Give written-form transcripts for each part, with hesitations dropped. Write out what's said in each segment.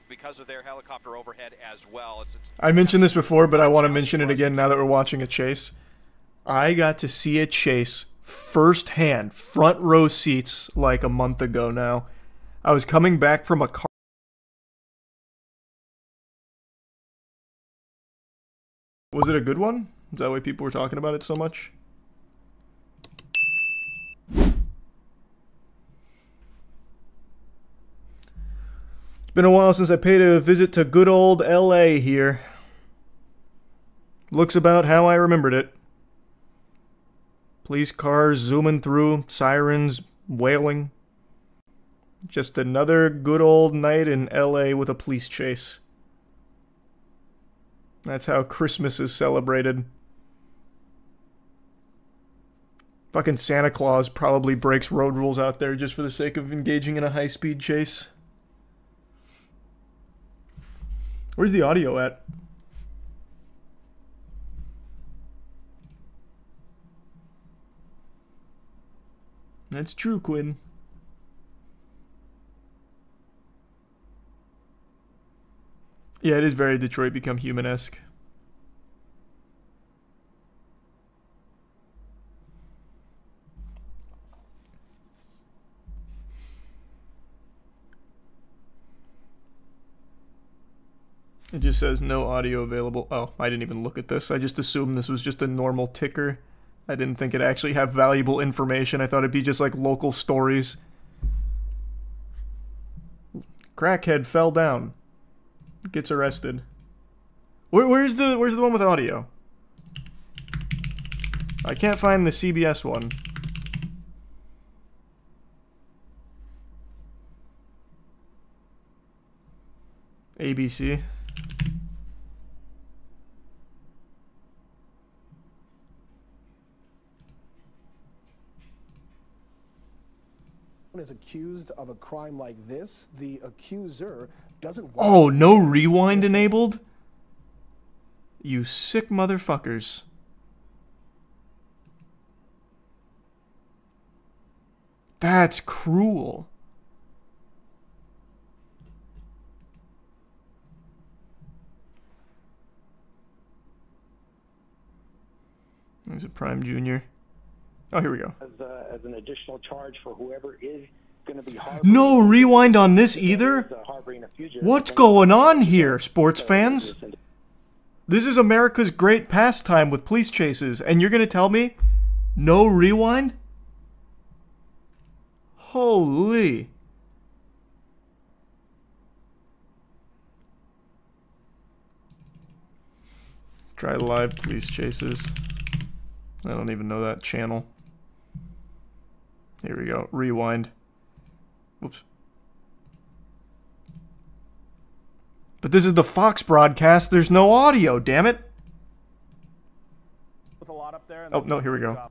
because of their helicopter overhead as well. I mentioned this before, but I want to mention it again now that we're watching a chase. I got to see a chase firsthand, front row seats, like a month ago now. I was coming back from a car. Was it a good one? Is that why people were talking about it so much? It's been a while since I paid a visit to good old LA here. Looks about how I remembered it. Police cars zooming through, sirens wailing. Just another good old night in LA with a police chase. That's how Christmas is celebrated. Fucking Santa Claus probably breaks road rules out there just for the sake of engaging in a high-speed chase. Where's the audio at? That's true, Quinn. Yeah, it is very Detroit Become Human-esque. It just says no audio available. Oh, I didn't even look at this. I just assumed this was just a normal ticker. I didn't think it'd actually have valuable information. I thought it'd be just like local stories. Crackhead fell down. Gets arrested. Where's the one with audio? I can't find the CBS one. ABC. Is accused of a crime like this, the accuser doesn't want. Oh, no rewind enabled? You sick motherfuckers. That's cruel. There's a Prime Junior. Oh, here we go. As an additional charge for whoever is going to be no rewind on this either? What's going on here, sports fans? This is America's great pastime with police chases, and you're going to tell me no rewind? Holy. Try live police chases. I don't even know that channel. Here we go. Rewind. Whoops. But this is the Fox broadcast. There's no audio, damn it. Oh, no, here we go.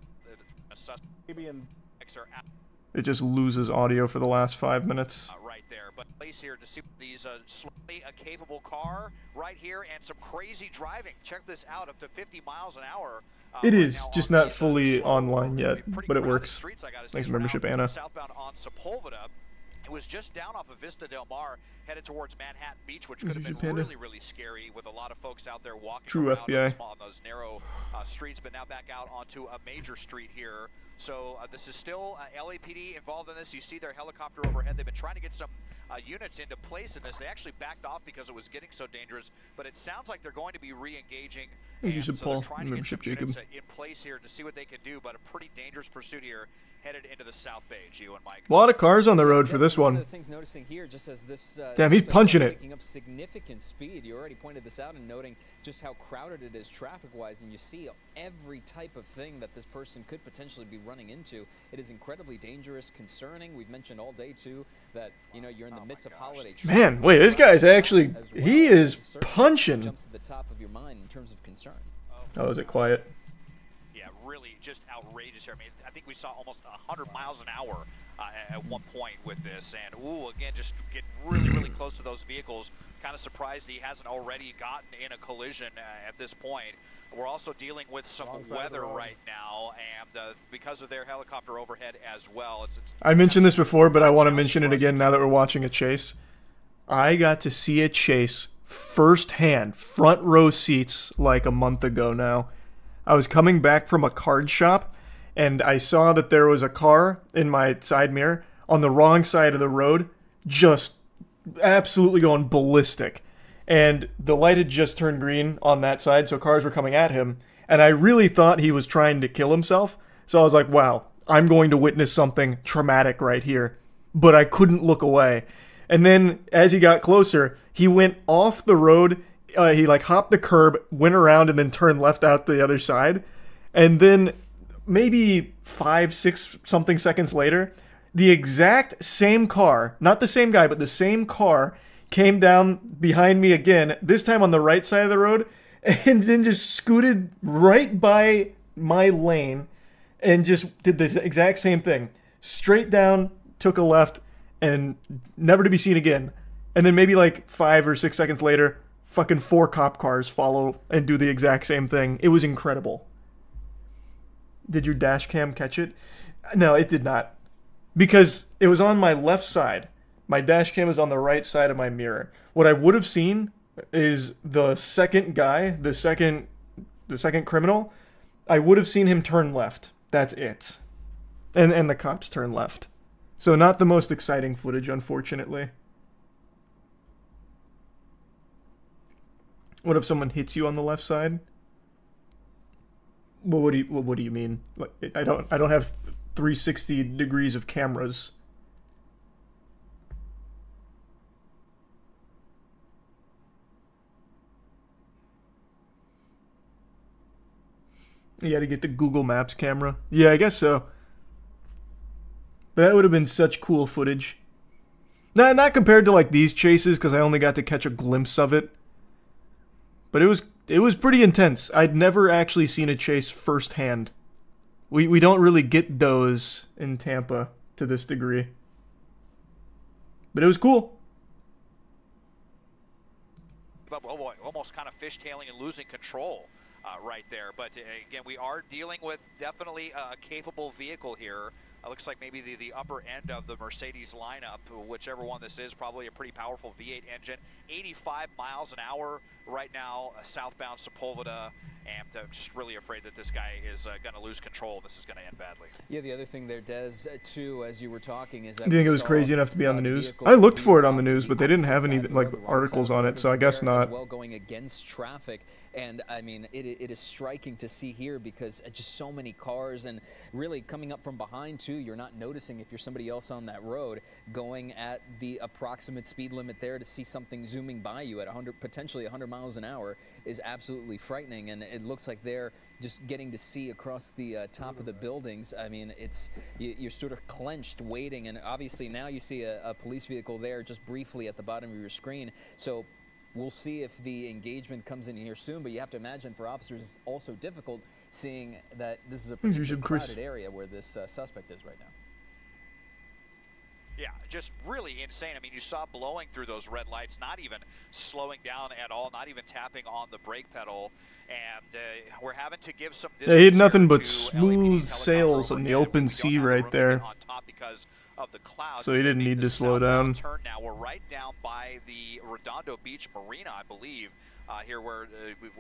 It just loses audio for the last 5 minutes. Right there, but place here to see these slightly capable car right here and some crazy driving. Check this out, up to 50 miles an hour. It is just not fully online yet, but it works. Thanks for membership, Anna. Southbound on Sepulveda. It was just down off of Vista Del Mar, headed towards Manhattan Beach, which could have been really, really scary with a lot of folks out there walking True around FBI. on those narrow streets, but now back out onto a major street here. So this is still LAPD involved in this. You see their helicopter overhead. They've been trying to get some units into place in this. They actually backed off because it was getting so dangerous, but it sounds like they're going to be re-engaging. Thank you, Paul. Membership, Jacob. In place here to see what they can do, but a pretty dangerous pursuit here headed into the South Bay. Gio and Mike. A lot of cars on the road for this one. Damn, he's punching it. Picking up significant speed. You already pointed this out and noting just how crowded it is traffic-wise, and you see every type of thing that this person could potentially be running into. It is incredibly dangerous, concerning. We've mentioned all day too that you're in the midst of holiday. Man, wait, this guy's actually he is punching. Jumps to the top of your mind in terms of concern. Oh, is it quiet? Yeah, really just outrageous here. I mean, I think we saw almost 100 miles an hour at one point with this, and ooh, again, just getting really, really close to those vehicles. Kind of surprised he hasn't already gotten in a collision at this point. We're also dealing with some weather right now, and because of their helicopter overhead as well. I mentioned this before, but I want to mention it again now that we're watching a chase. I got to see a chase firsthand, front row seats, like a month ago now. I was coming back from a card shop, and I saw that there was a car in my side mirror on the wrong side of the road, just absolutely going ballistic. And the light had just turned green on that side, so cars were coming at him. And I really thought he was trying to kill himself. So I was like, wow, I'm going to witness something traumatic right here. But I couldn't look away. And then as he got closer, he went off the road. He like hopped the curb, went around, and then turned left out the other side. And then maybe 5, 6 something seconds later, the exact same car, not the same guy, but the same car came down behind me again, this time on the right side of the road, and then just scooted right by my lane and just did this exact same thing. Straight down, took a left, and never to be seen again. And then maybe like 5 or 6 seconds later, fucking 4 cop cars follow and do the exact same thing. It was incredible. Did your dash cam catch it? No, it did not. Because it was on my left side. My dash cam was on the right side of my mirror. What I would have seen is the second guy, the second criminal. I would have seen him turn left. That's it. And the cops turn left. So not the most exciting footage, unfortunately. What if someone hits you on the left side? Well, what do you mean? Like, I don't have 360 degrees of cameras. You had to get the Google Maps camera. Yeah, I guess so. But that would have been such cool footage. Not compared to like these chases, because I only got to catch a glimpse of it. But it was pretty intense. I'd never actually seen a chase firsthand. We don't really get those in Tampa to this degree. But it was cool. Oh boy, almost kind of fishtailing and losing control right there. But again, we are dealing with definitely a capable vehicle here. Looks like maybe the upper end of the Mercedes lineup, whichever one this is, probably a pretty powerful V8 engine. 85 miles an hour right now, southbound Sepulveda, and I'm just really afraid that this guy is going to lose control. This is going to end badly. Yeah, the other thing there, Des, too, as you were talking, is that do you think it was crazy enough to be on the news? I looked for it on the news, but they didn't have any like articles on it, so I guess not. Well, going against traffic. And I mean, it is striking to see here because just so many cars, and really coming up from behind too. You're not noticing if you're somebody else on that road going at the approximate speed limit there to see something zooming by you at potentially 100 miles an hour is absolutely frightening. And it looks like they're just getting to see across the top of the buildings. I mean, you're sort of clenched waiting, and obviously now you see a police vehicle there just briefly at the bottom of your screen. So we'll see if the engagement comes in here soon, but you have to imagine for officers it's also difficult seeing that this is a particularly crowded area where this suspect is right now. Yeah, just really insane. I mean, you saw blowing through those red lights, not even slowing down at all, not even tapping on the brake pedal. And we're having to give some distance. They had nothing but smooth sails on the open sea right there. On top because of the clouds. So he didn't need to slow down. Turn now. We're right down by the Redondo Beach Marina, I believe. Here we're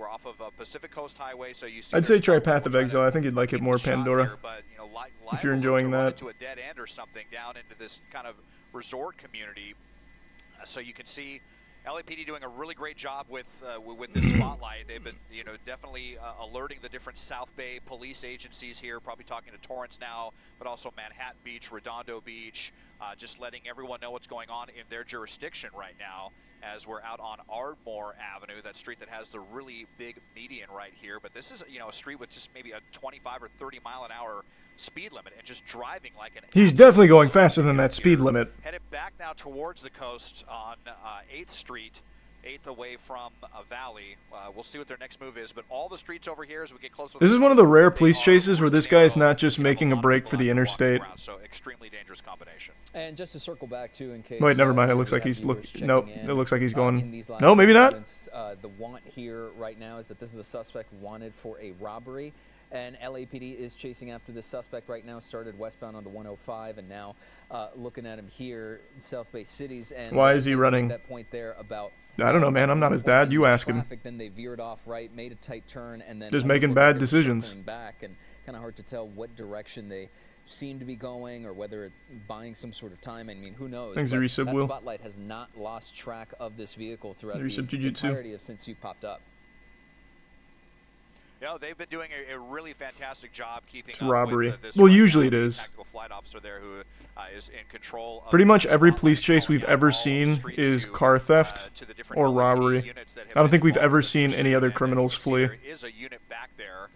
off of Pacific Coast Highway, so you see. I'd say try Path of Exile. I think you'd like it more, Pandora. Here, but, you know, if you're enjoying that. To a dead end or something down into this kind of resort community, so you can see LAPD doing a really great job with this spotlight. They've been, you know, definitely alerting the different South Bay police agencies here. Probably talking to Torrance now, but also Manhattan Beach, Redondo Beach, just letting everyone know what's going on in their jurisdiction right now. As we're out on Ardmore Avenue, that street that has the really big median right here. But this is, you know, a street with just maybe a 25 or 30 mile an hour speed limit, and just driving like an. He's definitely going faster than that speed limit. Headed back now towards the coast on 8th Street, 8th away from a valley. We'll see what their next move is, but all the streets over here as we get close to this is one of the rare police chases where this guy is not just making a break for the interstate. So extremely dangerous combination. And just to circle back too, in case. Wait, never mind. It looks like he's nope. It looks like he's going. No, maybe not. The want here right now is that this is a suspect wanted for a robbery. And LAPD is chasing after the suspect right now. Started westbound on the 105, and now looking at him here in South Bay Cities. And why is he running? That point there about. I don't know, man. I'm not his dad. You ask him. Then they veered off right, made a tight turn, and then just making bad decisions. Back, and kind of hard to tell what direction they seem to be going, or whether it's buying some sort of time. I mean, who knows? Thanks, that Will. spotlight has not lost track of this vehicle throughout the Jiu-Jitsu. entirety of since you popped up. You know, they've been doing a really fantastic job keeping it's up robbery. with this. Well, usually it is. Tactical flight officer there who is in control of pretty much every police chase we've ever seen is car theft or robbery. I don't think we've ever seen any other criminals flee. There is a unit back there.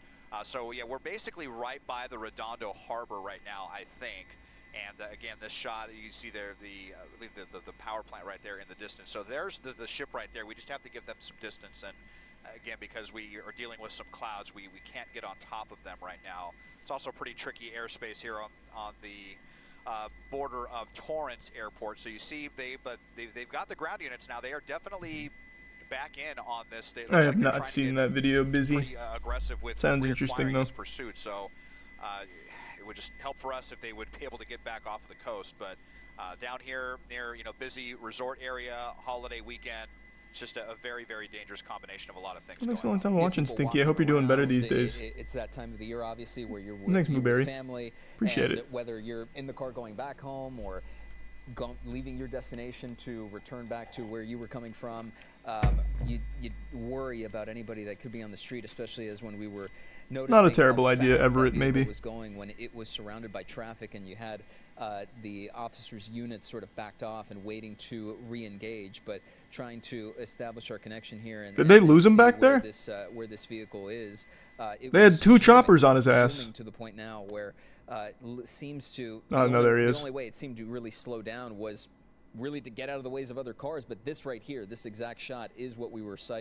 So, yeah, we're basically right by the Redondo Harbor right now, I think. And again, this shot, you see there the power plant right there in the distance. So there's the ship right there. We just have to give them some distance. And again, because we are dealing with some clouds, we can't get on top of them right now. It's also pretty tricky airspace here on the border of Torrance Airport. So you see, they've got the ground units now. They are definitely back in on this. I have not seen that video. Busy. Pretty, aggressive with sounds interesting though. Pursuit. So it would just help for us if they would be able to get back off of the coast. But down here near busy resort area, holiday weekend. It's just a very, very dangerous combination of a lot of things. Thanks for a long time watching, Stinky. I hope you're doing better these days. It's that time of the year, obviously, where you're Thanks, with Blueberry. family. Appreciate it. Whether you're in the car going back home or leaving your destination to return back to where you were coming from, you worry about anybody that could be on the street, especially as when we were noticing not a terrible how idea, fast Everett. that Maybe was going when it was surrounded by traffic, and you had the officers' units sort of backed off and waiting to re-engage, but trying to establish our connection here. And did they lose him back there? Where this vehicle is. They had two choppers on his ass. To the point now where it seems to. Oh no, there he is. The only way it seemed to really slow down was really to get out of the ways of other cars. But this right here, this exact shot, is what we were citing.